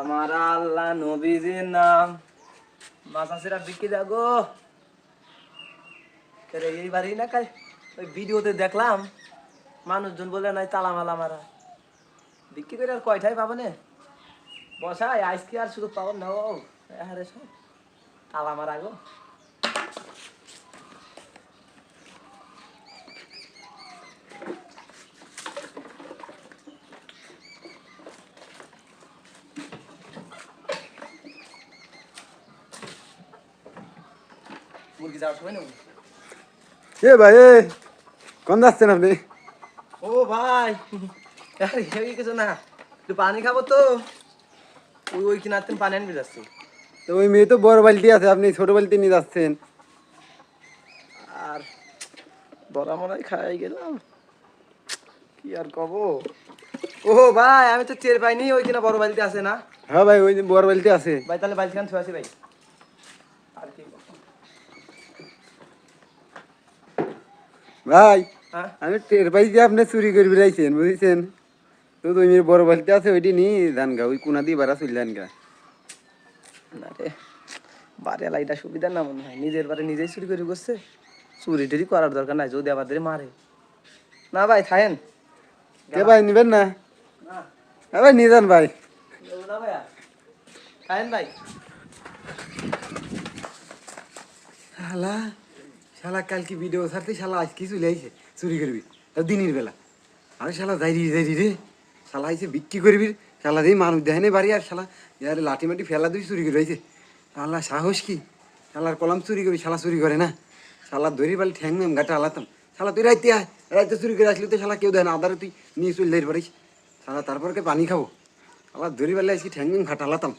আমার আল্লাহ নবীজির নাম মাছাছিরা বিক্রি যাগো এই বাড়ি না কাল ওই ভিডিওতে দেখলাম মানুষজন বলে নাই তালা মালা মারা বিক্রি করে আর কয়টাই পাবো না বসাই আজকে আর শুধু পাবো না ও আরে সব তালা মারা গো মুরগি যাওয়ার সময় নেব এ ভাই কোন যাচ্ছেন আপনি? ও ভাই আরে হেভি কিছু না একটু পানি খাবো তো ওই কিনার পানি আনবি যাচ্ছি তো ওই মেয়ে তো বড় বালতি আছে, আপনি ছোট বালতি নিয়ে যাচ্ছেন। আর বড়া মরাই খাই গেলাম কি আর কব ও ভাই আমি তো টের পাইনি ওই কিনা বড় বালতি আছে না হ্যাঁ ভাই, ওই যে বড় বালতি আছে। ভাই তাহলে বালতি খান ছুঁয়ে আসি ভাই আর কি ভাই হ্যাঁ আমি টের পাই যে আপনি চুরি করে বেড়াইছেন, বুঝেছেন? তো ওই মেয়ের বড় বালতি আছে, ওইটি নিয়ে ধান গা ওই কোনা দিয়ে বাড়া চলে ধান গা। না রে বাড়ি লাইটা সুবিধা না মনে হয় নিজের বাড়ি নিজেই চুরি করে বসছে চুরি টুরি করার দরকার নাই যদি আবার মারে না ভাই থাকেন কে ভাই নিবেন না? হ্যাঁ ভাই নিয়ে যান ভাই। না ভাইয়া থাকেন ভাই শালা শালা কালকে ভিডিও ছাড়তে শালা আজকে চলে আইছে চুরি করবি, তাও দিনের বেলা। আরে শালা যাই রে শালা আইছে বিক্রি করবি, শালা দিয়ে মানুষ দেখে বাড়ি, আর শালা ইয়ার লাঠি মাটি ফেলা দিয়ে চুরি করে আইছে। শালা সাহস কি, শালার কলম চুরি করবি, শালা চুরি করে না। শালা ধরি পালি ঠ্যাং মেম গাটা আলাতাম। শালা তুই রাইতে আয়, রাইতে চুরি করে আসলি তো শালা কেউ দেয় না, আদারে তুই নিয়ে চলে যাই পারিস। শালা তারপর কে পানি খাবো, শালা ধরি পালি আজকে ঠ্যাং মেম ঘাটা আলাতাম।